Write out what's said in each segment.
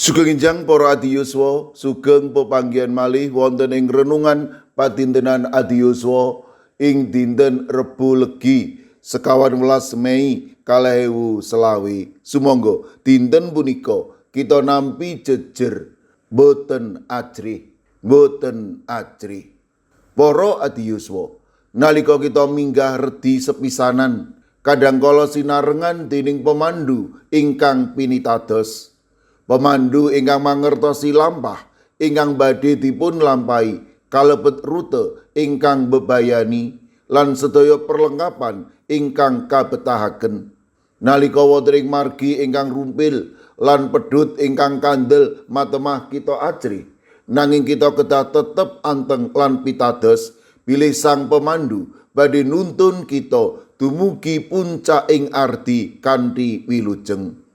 Sugeng enjang para adiyuswa, sugeng pepanggihan malih wonten ing renungan padintenan adiyuswa ing dinten Rebo Legi sekawan welas Mei 2020. Sumangga dinten punika kita nampi jejer boten ajrih. Para adiyuswa, nalika kita minggah redi sepisanan, kadangkala sinarengan dening pemandu ingkang pinitados. Pemandu ingkang mangertosi lampah ingkang badhe dipun lampahi kalebet rute ingkang bebayani lan sedaya perlengkapan ingkang kabetahaken. Nalika wonten ing margi ingkang rumpil lan pedhut ingkang kandel matemah kita ajrih, nanging kita kedah tetep anteng lan pitados bilih sang pemandu badhe nuntun kita dumugi puncak ing arti kanthi wilujeng.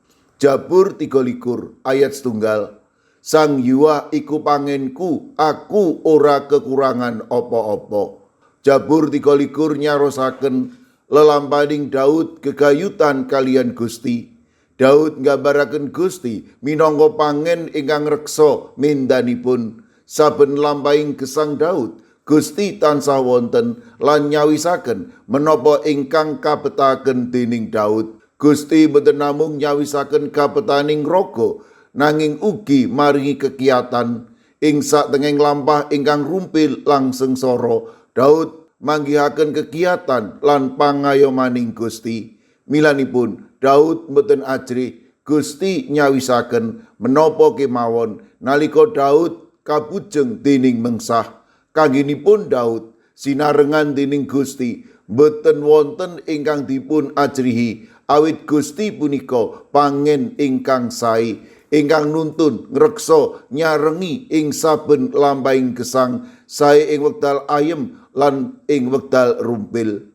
Jabur 23 ayat 1. Sang Yuwah iku pangenku, aku ora kekurangan apa-apa. Jabur 23 nyarosaken lelampaning Daud gegayutan kalian Gusti. Daud nggambaraken Gusti minangka pangen ingkang reksa mindanipun. Saben lampahing gesang Daud, Gusti tansah wonten lan nyawisaken menapa ingkang kabetahaken dening Daud. Gusti boten namung nyawisaken kabetaning raga, nanging ugi maringi kekiatan ing satengahing lampah ingkang rumpil lang sengsara. Daud manggihaken kekiatan lan pangayomaning Gusti. Milanipun Daud boten ajrih, Gusti nyawisaken menapa kemawon nalika Daud kabujeng dening mengsah. Kanggenipun Daud sinarengan dening Gusti boten wonten ingkang dipun ajrihi. Awit Gusti punika pangen ingkang sae, ingkang nuntun ngreksa nyarengi ing saben lampahing gesang, sae ing wekdal ayem lan ing wekdal rumpil.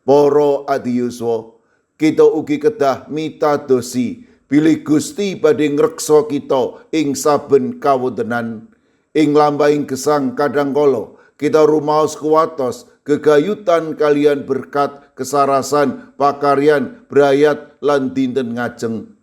Para adiyuswa, kita ugi kedah mitadosi bilih Gusti badhe ngreksa kita ing saben kawontenan. Ing lampahing gesang kadangkala kita rumaos kuwatos gegayutan kalian berkat kesarasan, pakaryan, brayat lan dinten ngajeng.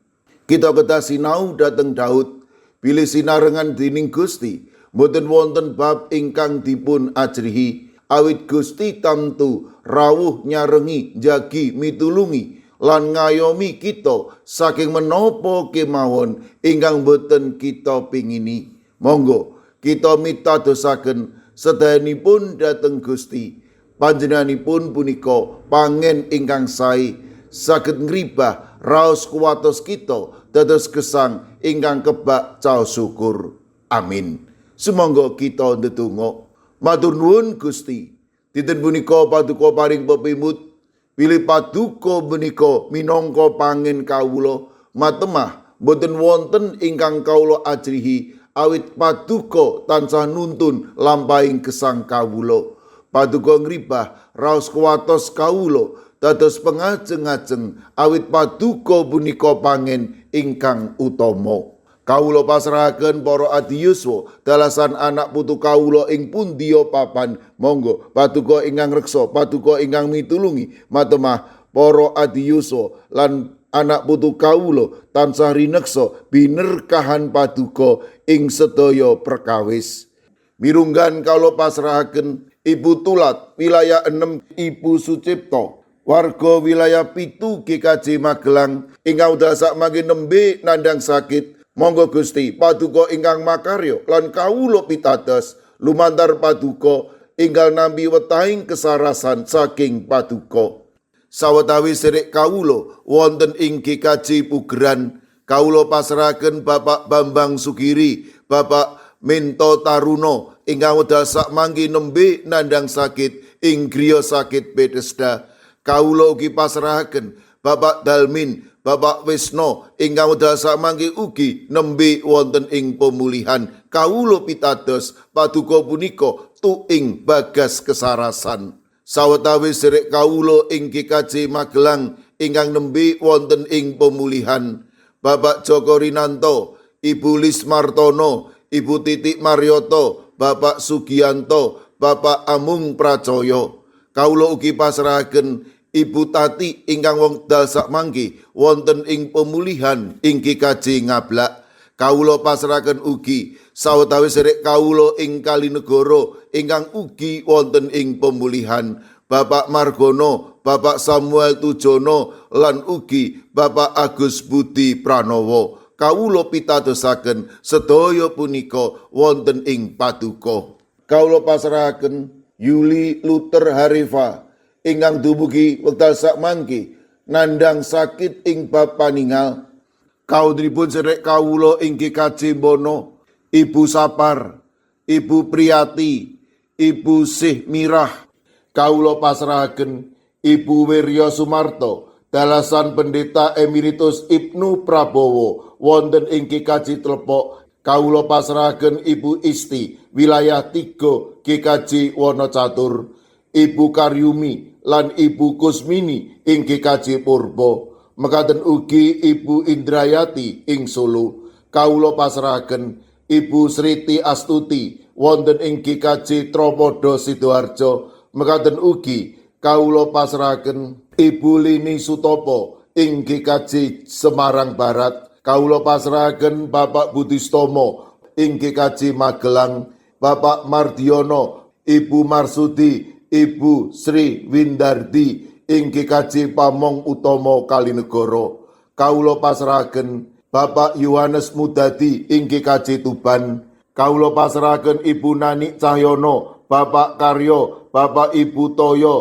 Kita kedah sinau dhateng Daud bilih sinarengan dening Gusti boten wonten bab ingkang dipun ajrihi, awit Gusti tamtu rawuh nyarengi, jagi, mitulungi lan ngayomi kita saking menapa kemawon ingkang boten kita pingini. Monggo kita mitadosaken sedayanipun dhateng Gusti. Panjenenganipun punika pangen ingkang sae, saged ngribah raos kuwatos kita dados gesang ingkang kebak caos syukur. Amin. Sumangga kita ndedonga. Matur nuwun Gusti, dinten punika paduka paring pepimut, bilih paduka menika minangka pangen kawula matemah boten wonten ingkang kawula ajrihi, awit paduka tansah nuntun lampahing gesang kawula. Paduka ngribah raos kuwatos kawula dados pengajeng-ajeng, awit paduka punika pangen ingkang utama. Kawula pasrahaken para adiyuswa dalasan anak putu kawula ing pundiya papan. Monggo paduka ingkang reksa, paduka ingkang mitulungi matemah para adiyuswa lan anak putu kawula tansah rineksa binerkahan paduka ing sedaya perkawis. Mirunggan kawula pasrahaken Ibu Tulat wilayah 6 Ibu Sucipto, warga wilayah 7 GKJ Magelang ingkang dasak mangke nembe nandhang sakit. Monggo Gusti paduka ingkang makarya lan kawula pitados lumantar paduka ingkang nampi wetahing kesarasan saking paduka. Sawetawis sedherek kawula wonten ing GKJ Pugeran, kawula pasrahaken Bapak Bambang Sugiri, Bapak Minto Taruno ingkang wedal sak mangke nembe nandhang sakit ing griya sakit Bethesda. Kawula ugi pasrahaken Bapak Dalmin, Bapak Wisno ingkang wedal sak mangke ugi nembe wonten ing pemulihan. Kawula pitados paduka punika tuing bagas kesarasan. Sawetawis sedherek kawula ing GKJ Magelang ingkang nembe wonten ing pemulihan, Bapak Joko Rinanto, Ibu Lis Martono, Ibu Titik Marioto, Bapak Sugianto, Bapak Amung Pracoyo. Kawula ugi pasrahaken Ibu Tati ingkang wekdal sak mangke wonten ing pemulihan ing GKJ Ngablak. Kawula pasrahaken ugi sawetawis sedherek kawula ing Kalinegoro ingkang ugi wonten ing pemulihan, Bapak Margono, Bapak Samuel Tujono, lan ugi Bapak Agus Budi Pranowo. Kawula pitadosaken sedaya punika wonten ing paduka. Kawula pasrahaken Yuli Luther Harifa ingkang dumugi wekdal sakmangke nandhang sakit ing bab paningal. Kaunipun sedherek kawula inggih Kaji Bono, Ibu Sapar, Ibu Priyati, Ibu Sih Mirah. Kawula pasrahaken Ibu Wirya Sumarto, dalasan Pendeta Emeritus Ibnu Prabowo wonten ing GKJ Tlepok. Kawula pasrahaken Ibu Isti, wilayah 3 GKJ Wonocatur, Ibu Karyumi lan Ibu Kusmini ing GKJ Purbo. Mekaten ugi Ibu Indrayati ing Solo. Kawula pasrahaken Ibu Sriti Astuti wonten ing GKJ Tromodo Sidoarjo. Mekaten ugi kawula pasrahaken Ibu Lini Sutopo ing GKJ Semarang Barat. Kawula pasrahaken Bapak Budistomo ing GKJ Magelang, Bapak Mardiono, Ibu Marsudi, Ibu Sri Windardi ing GKJ Pamong Utomo Kalinegoro. Kawula pasrahaken Bapak Yohanes Mudadi ing GKJ Tuban. Kawula pasrahaken Ibu Nani Cahyono, Bapak Karyo, Bapak Ibu Toyo,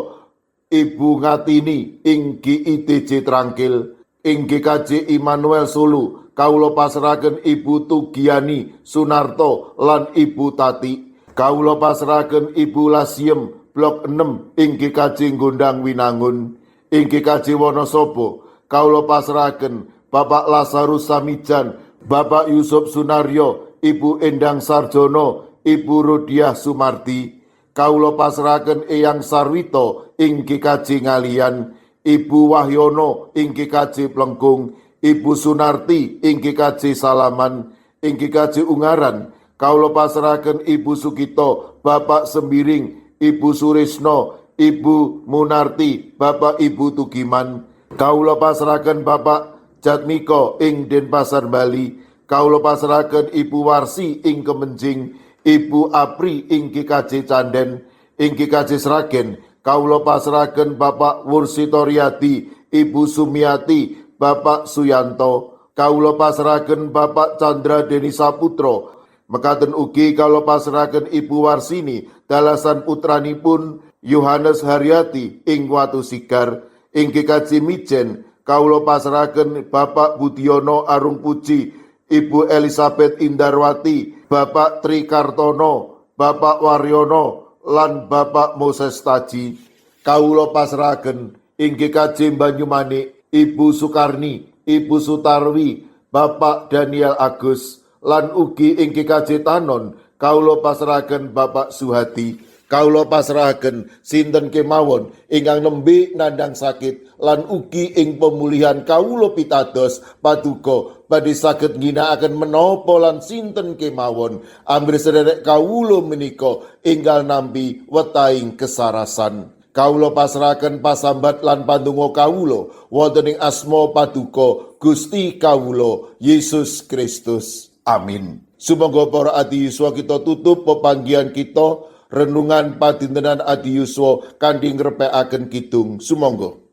Ibu Ngatini ing GIDJ Trangkil. Ing GKJ Immanuel Sulu kawula pasrahaken Ibu Tugiani Sunarto lan Ibu Tati. Kawula pasrahaken Ibu Lasiem Blok 6 ing GKJ Gondang Winangun. Ing GKJ Wonosobo kawula pasrahaken Bapak Lazarus Samijan, Bapak Yusuf Sunaryo, Ibu Endang Sarjono, Ibu Rudiah Sumardi. Kawula pasrahaken Eyang Sarwito ing GKJ Ngalian, Ibu Wahyono ing GKJ Plengkung, Ibu Sunarti ing GKJ Salaman. Ing GKJ Ungaran kawula pasrahaken Ibu Sukito, Bapak Sembiring, Ibu Surisno, Ibu Munarti, Bapak Ibu Tugiman. Kawula pasrahaken Bapak Jatmiko ing Denpasar Bali. Kawula pasrahaken Ibu Warsi ing Kemenjing, Ibu Apri ing GKJ Canden. Ing GKJ Sragen kawula pasrahaken Bapak Wursitoriati, Ibu Sumiati, Bapak Suyanto. Kawula pasrahaken Bapak Chandra Deni Saputro. Mekaten ugi kawula pasrahaken Ibu Warsini, dalasan putranipun Yohanes Haryati ing Watu Sigar. Ing GKJ Mijen kawula pasrahaken Bapak Budiono Arung Puji, Ibu Elizabeth Indarwati, Bapak Tri Kartono, Bapak Waryono lan Bapak Moses Taji. Kawula pasrahaken ing GKJ Banyumanik Ibu Sukarni, Ibu Sutarwi, Bapak Daniel Agus, lan ugi ing GKJ Tanon kawula pasrahaken Bapak Suhadi. Kawula pasrahaken sinten kemawon ingkang nembe nandhang sakit lan ugi ing pemulihan kawula pitados paduka badhe saged ngginakaken menapa lan sinten kemawon ambrih sedherek kawula menika enggal nampi wetahing kesarasan. Kawula pasrahaken pasambat lan pandonga kawula wonten ing asma paduka Gusti kawula Yesus Kristus. Amin. Sumangga para adi yuswa kita tutup pepanggihan kita renungan padintenan adi yuswa kanthi ngrepekaken kidung. Sumangga.